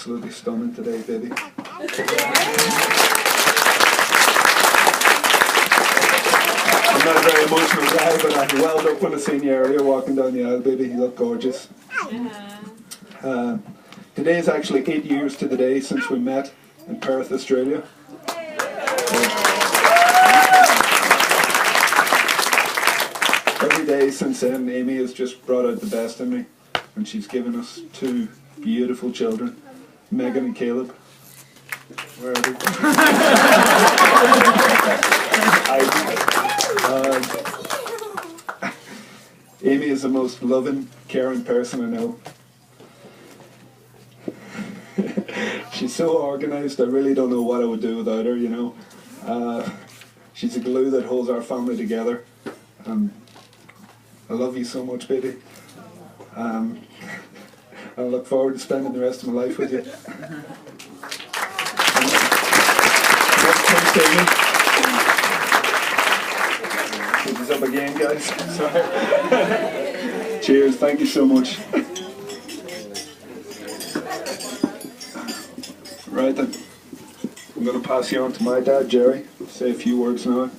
absolutely stunning today, baby. I'm not a very emotional guy, but I welled up when I seen you earlier walking down the aisle, baby. You look gorgeous. Today is actually 8 years to the day since we met in Perth, Australia. Every day since then, Amy has just brought out the best in me, and she's given us 2 beautiful children, Megan and Caleb. Where are they? Amy is the most loving, caring person I know. She's so organised, I really don't know what I would do without her, you know. She's the glue that holds our family together. I love you so much, baby. I look forward to spending the rest of my life with you. Keep us up again, guys. Sorry. Cheers, thank you so much. Right then, I'm going to pass you on to my dad, Jerry. Say a few words now.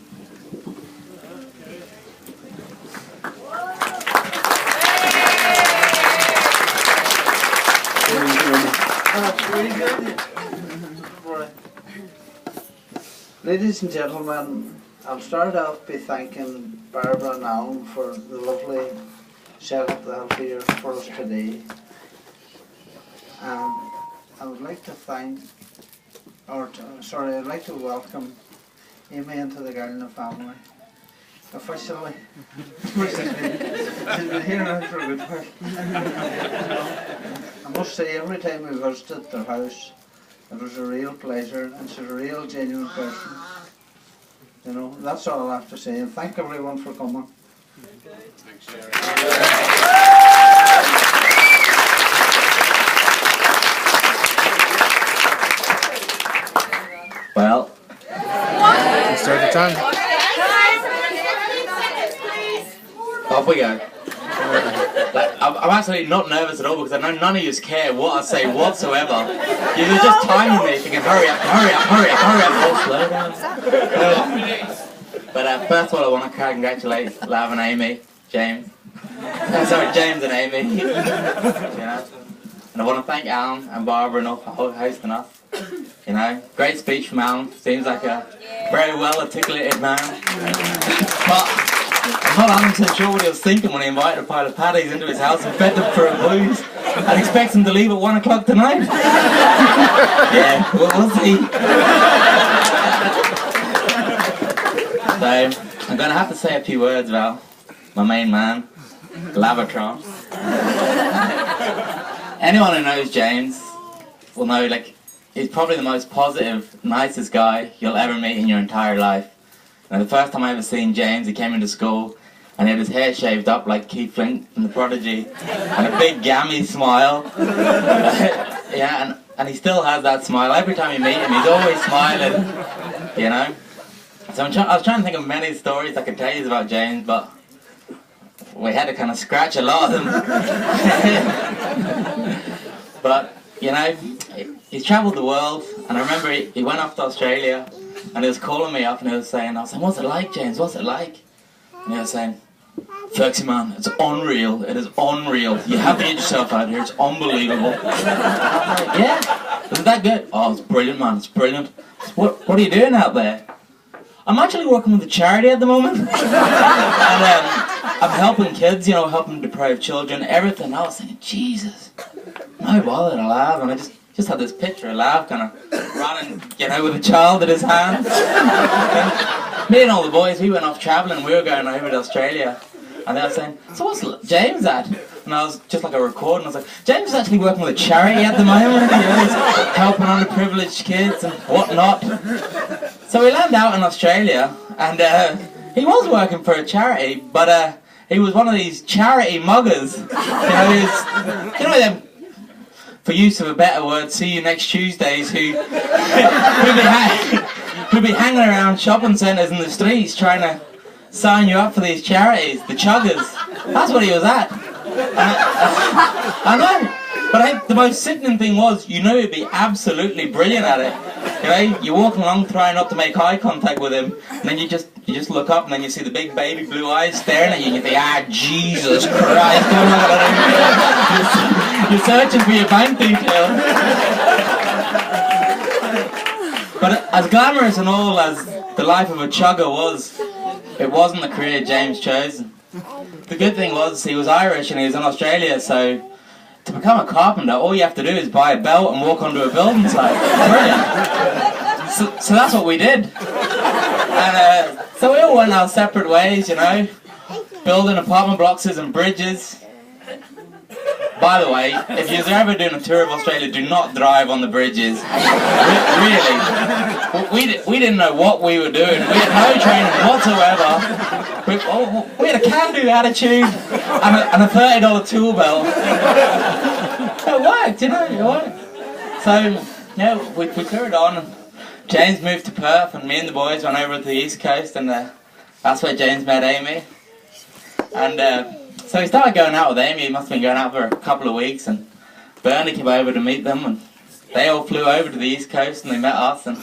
Ladies and gentlemen, I'll start off by thanking Barbara and Alan for the lovely setup they have here for us today. And I would like to I'd like to welcome Amy into the Garland family. Officially. She's been here now for a good while. I must say, every time we visited their house, it was a real pleasure, and she's a real genuine person. You know, that's all I have to say, and thank everyone for coming. Thanks, Jerry. Well, Start the time. off we go. Like, I'm actually not nervous at all because I know none of you care what I say whatsoever. You're just timing me thinking, hurry up, hurry up, hurry up, hurry up. Oh, slow down. But first of all, I want to congratulate Lav and Amy, James. Sorry, James and Amy. You know? And I want to thank Alan and Barbara and all for hosting us. You know, great speech from Alan. Seems like a very well articulated man. But I'm not 100% sure what he was thinking when he invited a pile of paddies into his house and fed them for a booze. I'd expect him to leave at 1 o'clock tonight. Yeah, we'll see. So, I'm going to have to say a few words about my main man, Lavatron. Anyone who knows James will know, like, he's probably the most positive, nicest guy you'll ever meet in your entire life. And the first time I ever seen James, he came into school and he had his hair shaved up like Keith Flint from The Prodigy, and a big gammy smile. Yeah, and he still has that smile. Every time you meet him, he's always smiling, you know. So I was trying to think of many stories I could tell you about James, but we had to kind of scratch a lot of them. But, you know, he's travelled the world, and I remember he went off to Australia, and he was calling me up and he was saying, I was saying, what's it like, James, what's it like? And he was saying, Fergie man, it's unreal, it is unreal. You have to get yourself out here, it's unbelievable. And I was like, yeah, is it that good? Oh, it's brilliant, man, it's brilliant. What are you doing out there? I'm actually working with a charity at the moment. And I'm helping kids, you know, helping deprived children, everything. I was thinking, Jesus, no bother to laugh. And I just had this picture of Lav kind of running, you know, with a child in his hand. And me and all the boys, we went off travelling, we were going over to Australia. And they were saying, so what's James at? And I was just like a recording, I was like, James is actually working with a charity at the moment, you know, he's helping underprivileged kids and whatnot. So we landed out in Australia, and he was working for a charity, but he was one of these charity muggers. You know them, for use of a better word, see you next Tuesdays, who'd be hanging around shopping centres in the streets trying to sign you up for these charities, the chuggers. That's what he was at. I know. But I think the most sickening thing was, you know he'd be absolutely brilliant at it. You know, you're walking along trying not to make eye contact with him, and then you just look up and then you see the big baby blue eyes staring at you and you think, ah, Jesus Christ, what am I gonna do? You're searching for your bank details. But as glamorous and all as the life of a chugger was, it wasn't the career James chose. The good thing was he was Irish and he was in Australia, so to become a carpenter, all you have to do is buy a belt and walk onto a building site. Brilliant. So that's what we did. And so we all went our separate ways, you know, building apartment blocks and bridges. By the way, if you're ever doing a tour of Australia, do not drive on the bridges. Really. We didn't know what we were doing. We had no training whatsoever. We had a can-do attitude and a $30 tool belt. It worked, you know, it worked. So, yeah, we toured on, and James moved to Perth, and me and the boys went over to the East Coast, and that's where James met Amy. And so he started going out with Amy. He must have been going out for a couple of weeks, and Bernie came over to meet them, and they all flew over to the East Coast, and they met us, and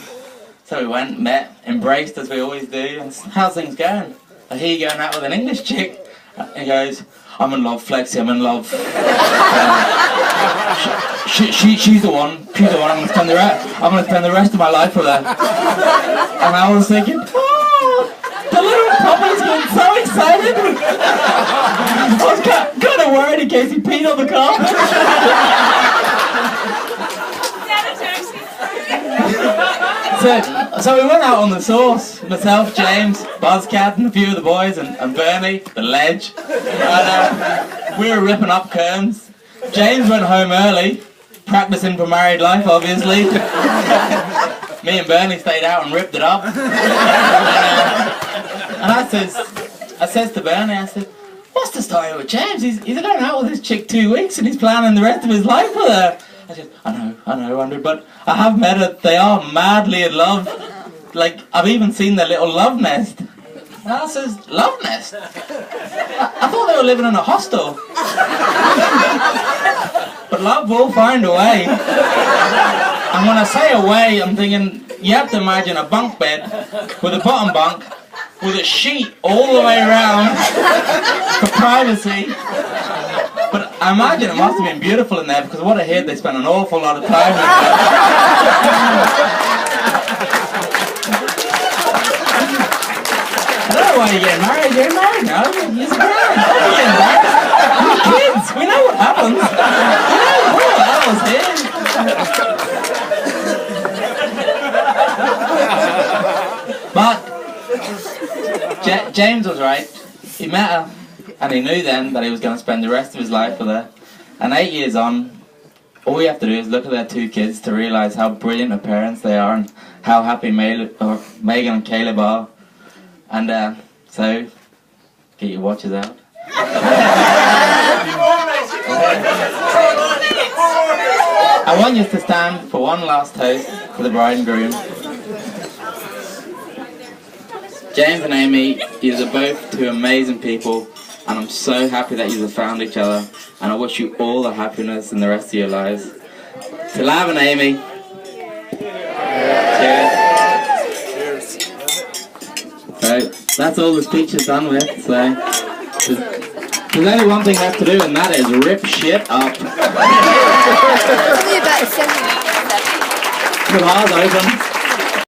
so we went, met, embraced as we always do, and how's things going? I hear you going out with an English chick. He goes, I'm in love, Flexi, I'm in love. She's the one, I'm going to spend the rest of my life with her. And I was thinking, oh, the little puppy's getting so excited. I was kind of worried in case he peed on the carpet. So we went out on the sauce, myself, James, Buzzcat, and a few of the boys, and Bernie, the ledge. And we were ripping up kerns. James went home early, practicing for married life, obviously. Me and Bernie stayed out and ripped it up. And I says to Bernie, I said, what's the story with James? He's going out with this chick 2 weeks and he's planning the rest of his life with her. I said, I know, Andrew, but I have met her. They are madly in love. Like, I've even seen their little love nest. And I says, love nest? I thought they were living in a hostel. But love will find a way. And when I say a way, I'm thinking, you have to imagine a bunk bed with a bottom bunk with a sheet all the way around for privacy. But I imagine it must have been beautiful in there, because what I heard, they spent an awful lot of time with it. I don't know why you're getting married. You're getting married now. You're married. Don't be embarrassed. You're kids. We know what happens. We know what was here. But James was right. He met her. And he knew then that he was going to spend the rest of his life with her. And 8 years on, all you have to do is look at their 2 kids to realise how brilliant of parents they are and how happy Megan and Caleb are. And so, get your watches out. I want you to stand for one last toast for the bride and groom. James and Amy, you are both 2 amazing people. And I'm so happy that you have found each other, and I wish you all the happiness in the rest of your lives. To Lav and Amy. Cheers. So that's all the speech is done with. So there's only one thing left to do, and that is rip shit up. The bar's open.